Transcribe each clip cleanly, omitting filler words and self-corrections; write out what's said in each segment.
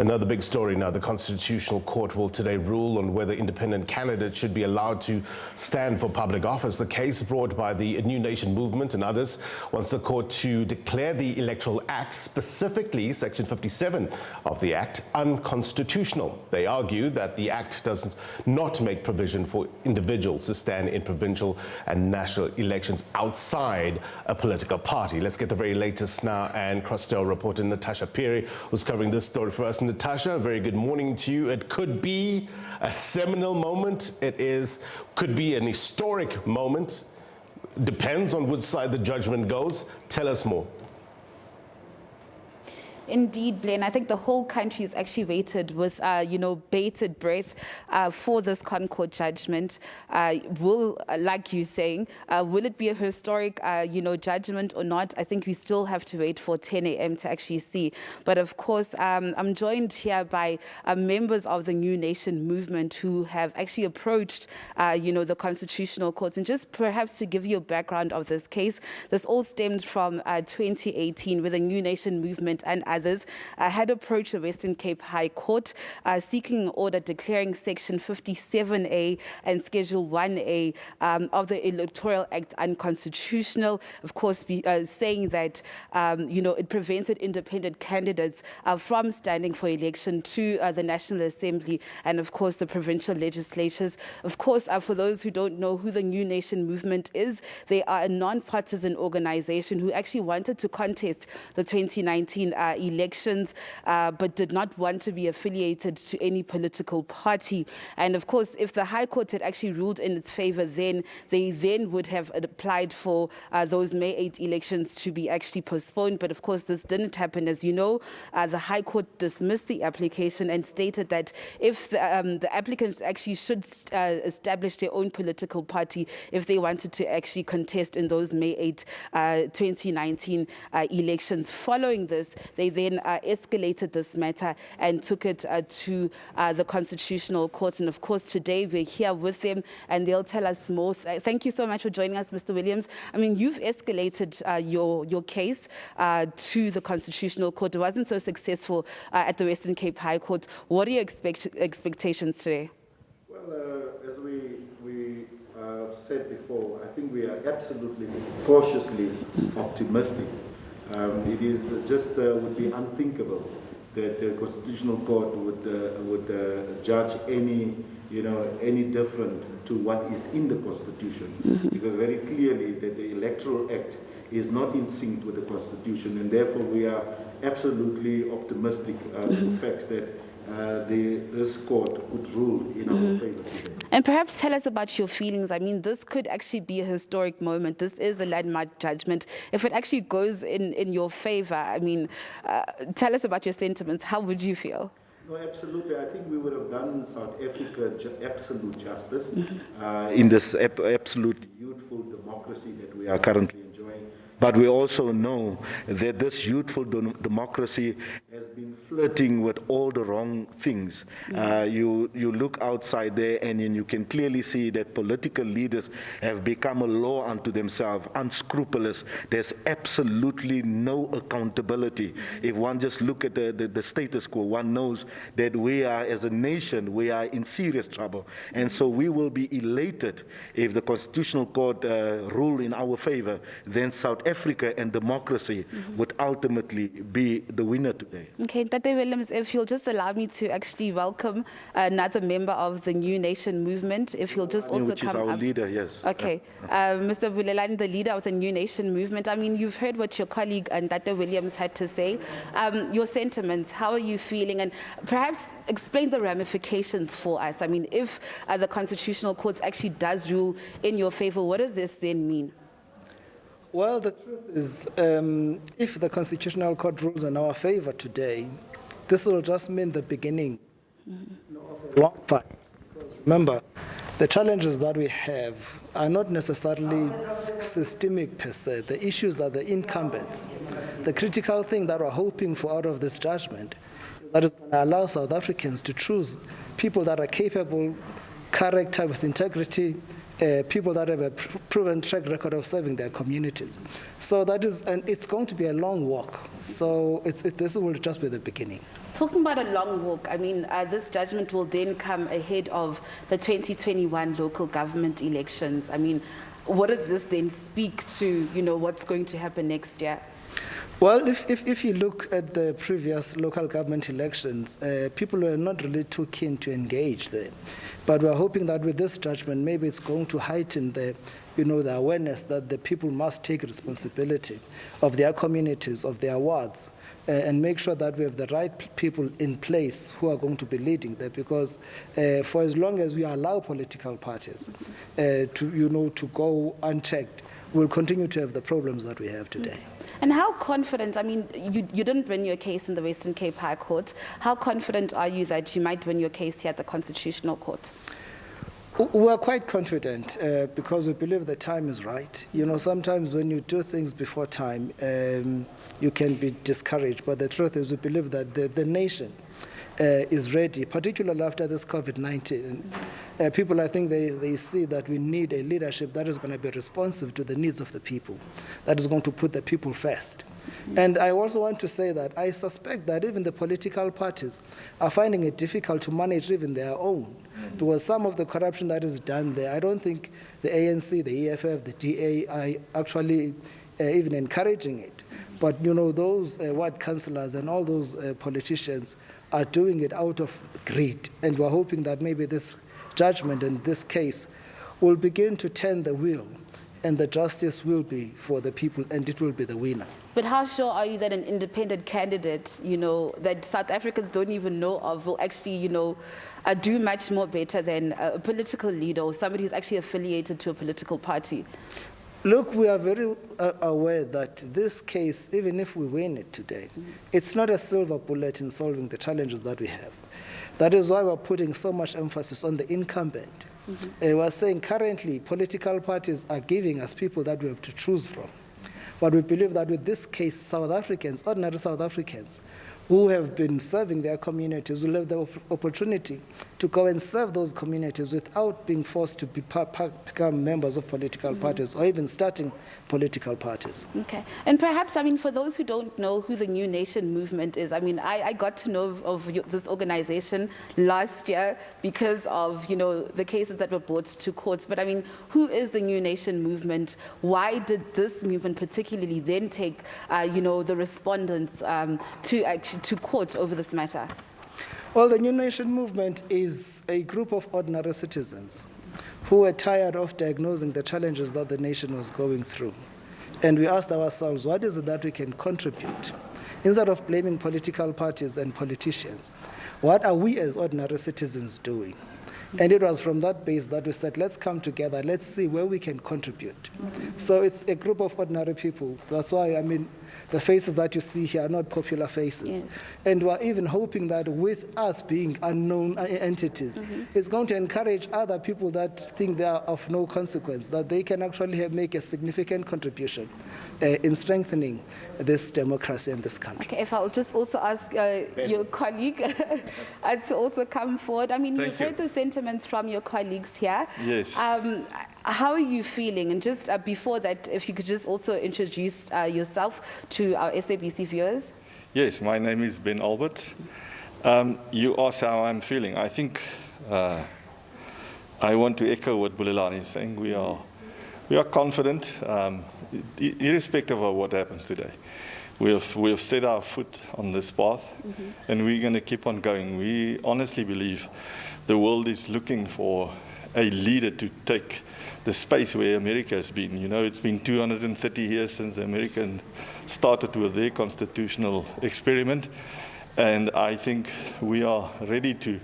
Another big story now. The Constitutional Court will today rule on whether independent candidates should be allowed to stand for public office. The case brought by the New Nation movement and others wants the court to declare the Electoral Act, specifically Section 57 of the Act, unconstitutional. They argue that the Act does not make provision for individuals to stand in provincial and national elections outside a political party. Let's get the very latest now, and Crossdale reporter Natasha Phiri, who's covering this story for us. Natasha, very good morning to you. It could be a seminal moment. Could be an historic moment. Depends on which side the judgment goes. Tell us more. Indeed, Blaine. I think the whole country is actually waited with, bated breath for this ConCourt judgment. Like you're saying, will it be a historic, judgment or not? I think we still have to wait for 10 a.m. to actually see. But of course, I'm joined here by members of the New Nation movement who have actually approached, the Constitutional Court. And just perhaps to give you a background of this case, this all stemmed from 2018, where the New Nation movement and others had approached the Western Cape High Court seeking an order declaring Section 57A and Schedule 1A of the Electoral Act unconstitutional, of course, saying that, it prevented independent candidates from standing for election to the National Assembly and, of course, the provincial legislatures. Of course, for those who don't know who the New Nation movement is, they are a non-partisan organization who actually wanted to contest the 2019 elections, but did not want to be affiliated to any political party. And of course, if the High Court had actually ruled in its favor, then they would have applied for those May 8 elections to be actually postponed. But of course, this didn't happen. As you know, the High Court dismissed the application and stated that if the applicants actually should establish their own political party if they wanted to actually contest in those May 8 2019 elections. Following this, they then escalated this matter and took it to the Constitutional Court. And of course, today we're here with them and they'll tell us more. Thank you so much for joining us, Mr. Williams. I mean, you've escalated your case to the Constitutional Court. It wasn't so successful at the Western Cape High Court. What are your expectations today? Well, as we said before, I think we are absolutely cautiously optimistic. It is just would be unthinkable that the Constitutional Court would judge any different to what is in the Constitution, because very clearly that the Electoral Act is not in sync with the Constitution, and therefore we are absolutely optimistic with the facts that this court could rule in our favor today. And perhaps tell us about your feelings. I mean, this could actually be a historic moment. This is a landmark judgment. If it actually goes in your favor, I mean, tell us about your sentiments. How would you feel? No, absolutely. I think we would have done South Africa absolute justice in this absolute youthful democracy that we are currently enjoying. But we also know that this youthful democracy has been flirting with all the wrong things. You look outside there and you can clearly see that political leaders have become a law unto themselves, unscrupulous. There's absolutely no accountability. If one just look at the status quo, one knows that we are, as a nation, we are in serious trouble. And so we will be elated if the Constitutional Court rule in our favor, then South Africa and democracy would ultimately be the winner today. Okay, Tate Williams, if you'll just allow me to actually welcome another member of the New Nation movement, if you'll just also which come is our up. leader, yes. Okay, Mr. Bulelani, the leader of the New Nation movement. I mean, you've heard what your colleague Tate Williams had to say. Your sentiments, how are you feeling? And perhaps explain the ramifications for us. I mean, if the Constitutional Court actually does rule in your favor, what does this then mean? Well, the truth is, if the Constitutional Court rules in our favor today, this will just mean the beginning of a long fight. Because remember, the challenges that we have are not necessarily systemic per se. The issues are the incumbents. The critical thing that we're hoping for out of this judgment is that it's going to allow South Africans to choose people that are capable, character with integrity, people that have a proven track record of serving their communities. So that is, and it's going to be a long walk. So this will just be the beginning. Talking about a long walk, I mean, this judgment will then come ahead of the 2021 local government elections. I mean, what does this then speak to, what's going to happen next year? Well, if you look at the previous local government elections, people were not really too keen to engage there. But we're hoping that with this judgment, maybe it's going to heighten the awareness that the people must take responsibility of their communities, of their wards, and make sure that we have the right people in place who are going to be leading there. Because for as long as we allow political parties to go unchecked, we'll continue to have the problems that we have today. And how confident, I mean, you didn't win your case in the Western Cape High Court. How confident are you that you might win your case here at the Constitutional Court? We're quite confident because we believe the time is right. Sometimes when you do things before time, you can be discouraged. But the truth is we believe that the nation is ready, particularly after this COVID-19. People, I think they see that we need a leadership that is going to be responsive to the needs of the people, that is going to put the people first. And I also want to say that I suspect that even the political parties are finding it difficult to manage even their own, because some of the corruption that is done there, I don't think the ANC, the EFF, the DA are actually even encouraging it. But those ward councillors and all those politicians are doing it out of greed. And we're hoping that maybe this judgment and this case will begin to turn the wheel, and the justice will be for the people, and it will be the winner. But how sure are you that an independent candidate, that South Africans don't even know of, will actually, do much more better than a political leader or somebody who's actually affiliated to a political party? Look, we are very aware that this case, even if we win it today, it's not a silver bullet in solving the challenges that we have. That is why we're putting so much emphasis on the incumbent. We're saying currently political parties are giving us people that we have to choose from. But we believe that with this case, South Africans, ordinary South Africans, who have been serving their communities will have the opportunity to go and serve those communities without being forced to become members of political parties or even starting political parties. Okay. And perhaps, for those who don't know who the New Nation movement is, I got to know of this organization last year because of, the cases that were brought to courts. But who is the New Nation movement? Why did this movement particularly then take, the respondents to court over this matter? Well, the New Nation movement is a group of ordinary citizens who were tired of diagnosing the challenges that the nation was going through. And we asked ourselves, what is it that we can contribute? Instead of blaming political parties and politicians, what are we as ordinary citizens doing? And it was from that base that we said, let's come together, let's see where we can contribute. So it's a group of ordinary people. That's why, the faces that you see here are not popular faces. Yes. And we're even hoping that with us being unknown entities, it's going to encourage other people that think they are of no consequence, that they can actually make a significant contribution in strengthening this democracy in this country. Okay, if I'll just also ask your colleague to also come forward. You've heard the sentiments from your colleagues here. Yes. How are you feeling? And just before that, if you could just also introduce yourself to our SABC viewers. Yes, my name is Ben Albert. You asked how I'm feeling. I think I want to echo what Bulelani is saying. We are confident, irrespective of what happens today. We have set our foot on this path, and we're going to keep on going. We honestly believe the world is looking for a leader to take the space where America has been. It's been 230 years since America started with their constitutional experiment, and I think we are ready to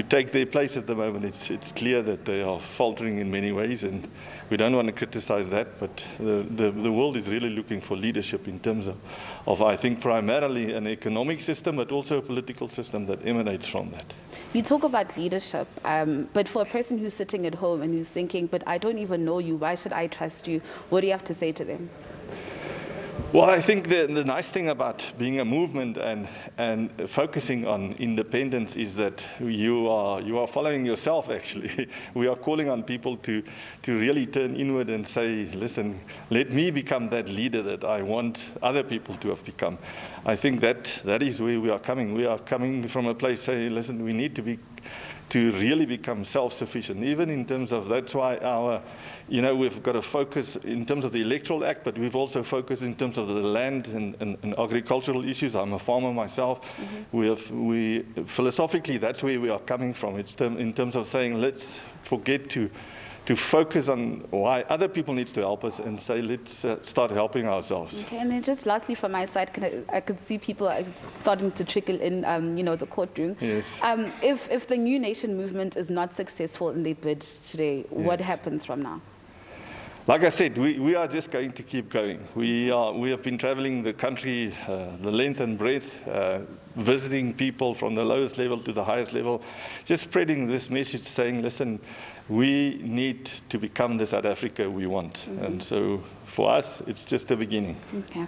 take their place at the moment. It's clear that they are faltering in many ways, and we don't want to criticize that, but the world is really looking for leadership in terms of I think, primarily an economic system, but also a political system that emanates from that. You talk about leadership, but for a person who's sitting at home and who's thinking, but I don't even know you, why should I trust you? What do you have to say to them? Well, I think the nice thing about being a movement and focusing on independence is that you are following yourself, actually. We are calling on people to really turn inward and say, listen, let me become that leader that I want other people to have become. I think that is where we are coming. We are coming from a place saying, listen, we need to really become self-sufficient, even in terms of, that's why we've got to focus in terms of the Electoral Act, but we've also focused in terms of the land and agricultural issues. I'm a farmer myself. We philosophically, that's where we are coming from. It's in terms of saying, let's forget to focus on why other people need to help us and say, let's start helping ourselves. Okay, and then just lastly from my side, I could see people are starting to trickle in, the courtroom. Yes. If the New Nation movement is not successful in their bid today, what happens from now? Like I said, we are just going to keep going. We have been traveling the country, the length and breadth, visiting people from the lowest level to the highest level, just spreading this message saying, listen, we need to become the South Africa we want. And so for us, it's just the beginning. Okay.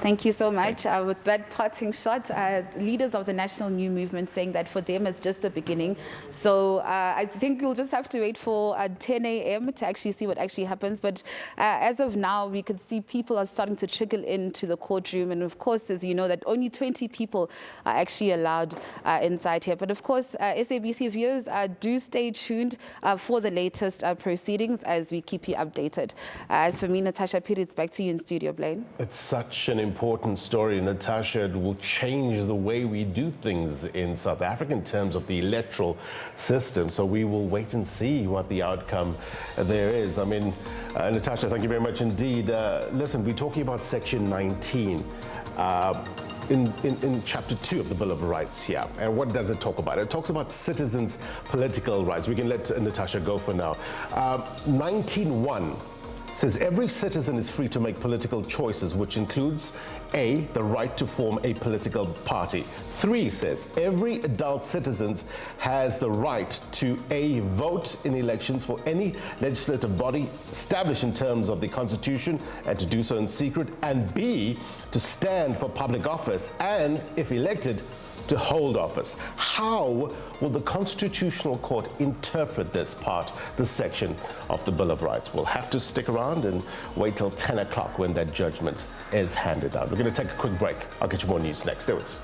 Thank you so much. With that parting shot, leaders of the National New Movement saying that for them it's just the beginning. So I think we'll just have to wait for 10 a.m. to actually see what actually happens. But as of now, we could see people are starting to trickle into the courtroom. And of course, as you know, that only 20 people are actually allowed inside here. But of course, SABC viewers, do stay tuned for the latest proceedings as we keep you updated. As for me, Natasha Phiri, it's back to you in studio, Blaine. It's such an important story, Natasha. It will change the way we do things in South Africa in terms of the electoral system. So we will wait and see what the outcome there is. I mean, Natasha, thank you very much indeed. Listen, we're talking about Section 19. In Chapter 2 of the Bill of Rights here. And what does it talk about? It talks about citizens' political rights. We can let Natasha go for now. 19.1 says every citizen is free to make political choices, which includes A, the right to form a political party. 3 says every adult citizen has the right to A, vote in elections for any legislative body established in terms of the Constitution and to do so in secret, and B, to stand for public office and, if elected, to hold office. How will the Constitutional Court interpret this section of the Bill of Rights? We'll have to stick around and wait till 10 o'clock when that judgment is handed down. We're going to take a quick break. I'll get you more news next. There was.